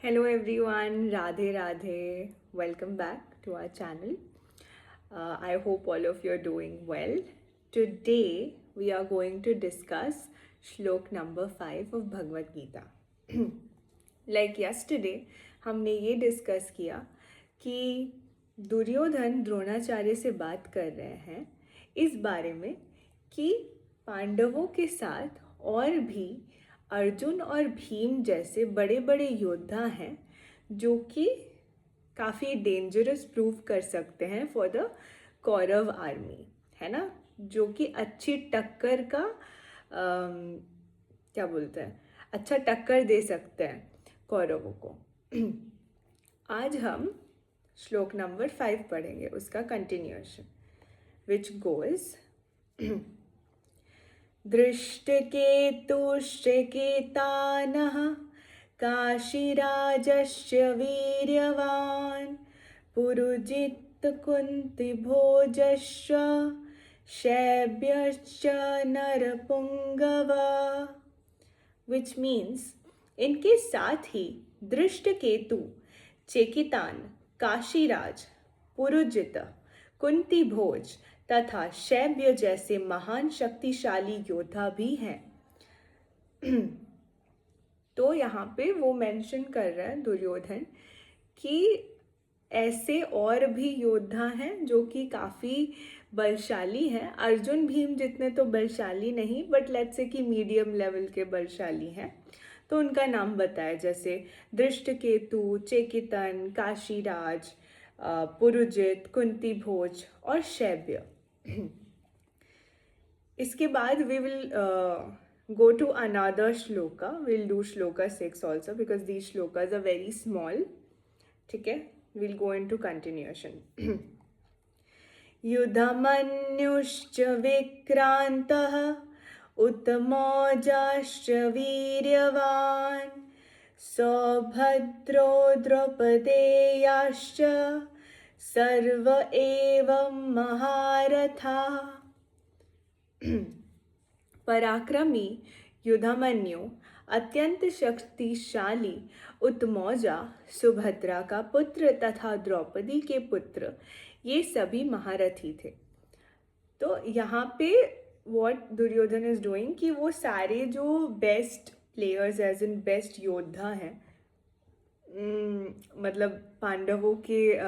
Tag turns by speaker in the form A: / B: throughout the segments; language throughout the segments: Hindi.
A: Hello everyone, Radhe Radhe. Welcome back to our channel. I hope all of you are doing well. Today we are going to discuss shlok number 5 of Bhagavad Gita. Like yesterday, हमने ये डिस्कस किया कि दुर्योधन द्रोणाचार्य से बात कर रहे हैं इस बारे में कि पांडवों के साथ और भी अर्जुन और भीम जैसे बड़े बड़े योद्धा हैं जो कि काफ़ी डेंजरस प्रूव कर सकते हैं फॉर द कौरव आर्मी, है ना, जो कि अच्छी टक्कर का क्या बोलते हैं, अच्छा टक्कर दे सकते हैं कौरवों को। आज हम श्लोक नंबर 5 पढ़ेंगे, उसका कंटिन्यूएशन, विच गोज दृष्टकेतुश्चकेतानः काशीराजस्य वीर्यवान् पुरुजित्कुन्तिभोजश्च शैब्यश्च नरपुंगवा, विच मीन्स इनके साथ ही दृष्टकेतु, चेकितान, काशीराज, पुरुजित, कुंती भोज तथा शैब्य जैसे महान शक्तिशाली योद्धा भी हैं। तो यहाँ पे वो मेंशन कर रहा है दुर्योधन कि ऐसे और भी योद्धा हैं जो कि काफ़ी बलशाली हैं। अर्जुन भीम जितने तो बलशाली नहीं, बट लेट्स से कि मीडियम लेवल के बलशाली हैं। तो उनका नाम बताया, जैसे दृष्टकेतु, चेकितन, काशीराज, पुरुजित, कुंती भोज और शैब्य। इसके बाद we will go to another shloka. We'll do shloka 6 also because these shlokas are very small. ठीक है, we'll go into continuation. युधमन्युश्च विक्रान्तः उत्तमौजाश्च वीर्यवान् सौभद्रो द्रौपदेयाश्च सर्व एवं महारथा। पराक्रमी युधामन्यु, अत्यंत शक्तिशाली उत्तमौजा, सुभद्रा का पुत्र तथा द्रौपदी के पुत्र, ये सभी महारथी थे। तो यहाँ पे व्हाट दुर्योधन इज डूइंग कि वो सारे जो best players as in best योद्धा हैं, मतलब पांडवों के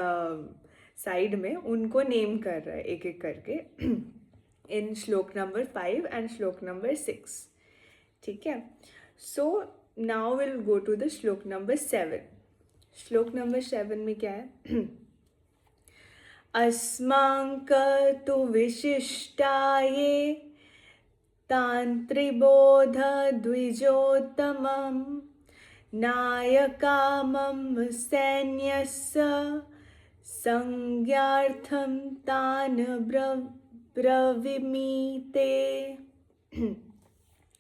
A: साइड में, उनको नेम कर रहा है एक एक करके इन श्लोक नंबर 5 एंड श्लोक नंबर 6। ठीक है, so now will go to the shloka number 7। Shloka number 7 में क्या है? अस्मांक तु विशिष्टाये तांत्रिबोध द्विजोत्तमं नायकामं सैन्यस्य संज्ञार्थं तान् ब्रवीमीते,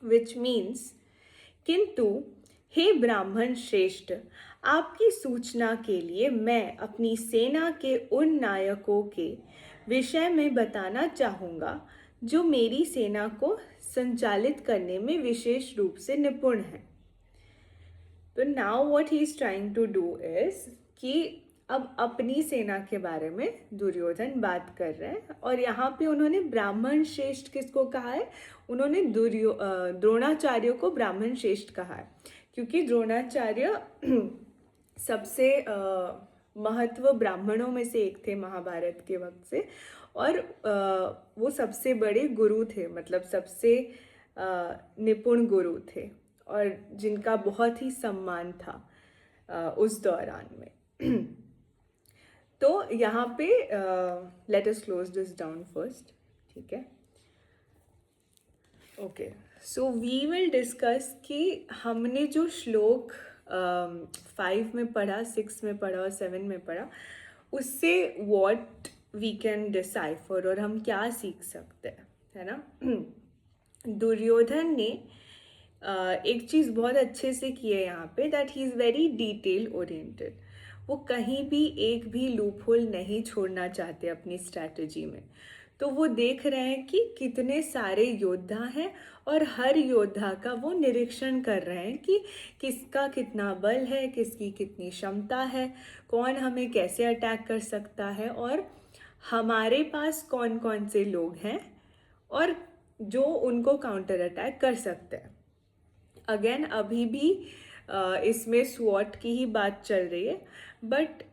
A: विच मीन्स किंतु हे ब्राह्मण श्रेष्ठ, आपकी सूचना के लिए मैं अपनी सेना के उन नायकों के विषय में बताना चाहूँगा जो मेरी सेना को संचालित करने में विशेष रूप से निपुण हैं। तो now what he is trying to do is कि अब अपनी सेना के बारे में दुर्योधन बात कर रहे हैं, और यहाँ पे उन्होंने ब्राह्मण श्रेष्ठ किसको कहा है? उन्होंने द्रोणाचार्य को ब्राह्मण श्रेष्ठ कहा है, क्योंकि द्रोणाचार्य सबसे महत्व ब्राह्मणों में से एक थे महाभारत के वक्त से, और वो सबसे बड़े गुरु थे, मतलब सबसे निपुण गुरु थे, और जिनका बहुत ही सम्मान था उस दौरान में। तो यहाँ पे let us close this down first. ठीक है, okay, so we will discuss कि हमने जो श्लोक 5 में पढ़ा, 6 में पढ़ा और 7 में पढ़ा, उससे व्हाट वी कैन डिसाइफर, और हम क्या सीख सकते हैं, है ना। दुर्योधन ने एक चीज़ बहुत अच्छे से की है यहाँ पे, that he is very detail oriented. वो कहीं भी एक भी लूप होल नहीं छोड़ना चाहते अपनी स्ट्रैटेजी में। तो वो देख रहे हैं कि कितने सारे योद्धा हैं और हर योद्धा का वो निरीक्षण कर रहे हैं कि किसका कितना बल है, किसकी कितनी क्षमता है, कौन हमें कैसे अटैक कर सकता है और हमारे पास कौन कौन से लोग हैं और जो उनको काउंटर अटैक कर सकते हैं। अगेन अभी भी इसमें स्वॉट की ही बात चल रही है, बट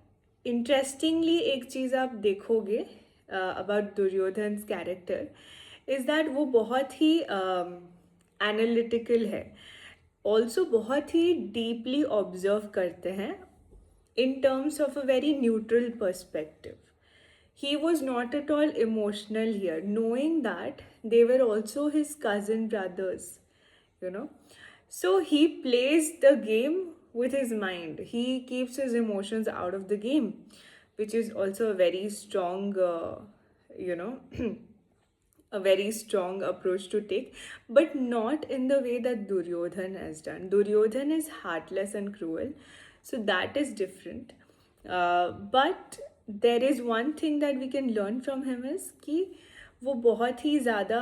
A: इंटरेस्टिंगली एक चीज़ आप देखोगे about Duryodhan character is that वो बहुत ही एनालिटिकल है, ऑल्सो बहुत ही डीपली ऑब्जर्व करते हैं in terms of a very neutral perspective. He was not at all emotional here, knowing that they were also his cousin brothers, you know. So he plays the game with his mind. He keeps his emotions out of the game, which is also a very strong, you know, a very strong approach to take, but not in the way that Duryodhan has done. Duryodhan is heartless and cruel, so that is different. But there is one thing that we can learn from him is कि वो बहुत ही ज़्यादा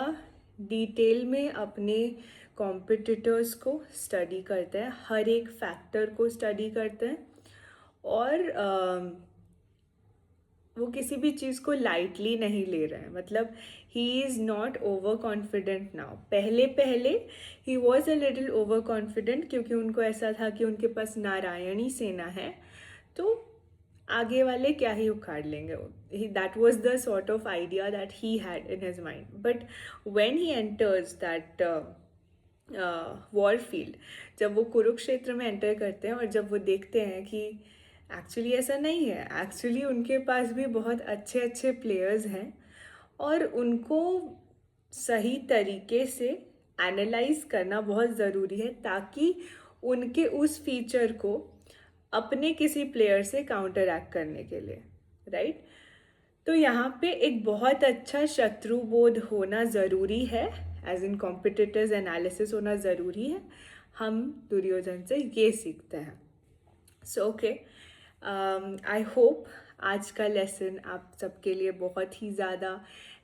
A: डिटेल में अपने कॉम्पिटिटर्स को स्टडी करते हैं, हर एक फैक्टर को स्टडी करते हैं और वो किसी भी चीज़ को लाइटली नहीं ले रहे हैं। मतलब he is not over confident now. पहले पहले he was a little over confident क्योंकि उनको ऐसा था कि उनके पास नारायणी सेना है, तो आगे वाले क्या ही उखाड़ लेंगे। That was the sort of idea that he had in his mind, but when he enters that war field, जब वो कुरुक्षेत्र में एंटर करते हैं और जब वो देखते हैं कि एक्चुअली ऐसा नहीं है, एक्चुअली उनके पास भी बहुत अच्छे अच्छे प्लेयर्स हैं और उनको सही तरीके से एनालाइज करना बहुत ज़रूरी है ताकि उनके उस फीचर को अपने किसी प्लेयर से काउंटर एक्ट करने के लिए, राइट। तो यहाँ पे एक बहुत अच्छा शत्रुबोध होना ज़रूरी है, एज इन कॉम्पिटिटर्स एनालिसिस होना ज़रूरी है। हम दुर्योधन से ये सीखते हैं। सो ओके, आई होप आज का लेसन आप सबके लिए बहुत ही ज़्यादा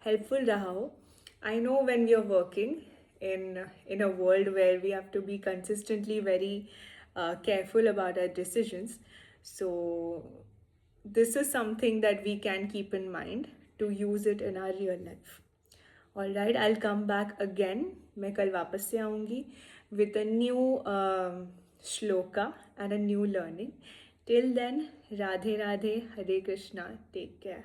A: हेल्पफुल रहा हो। I know when we are working in a world where we have to be consistently very careful about our decisions, so this is something that we can keep in mind to use it in our real life. All right, I'll come back again. मैं कल वापस से आऊँगी with a new shloka and a new learning. Till then, Radhe Radhe, Hare Krishna, take care.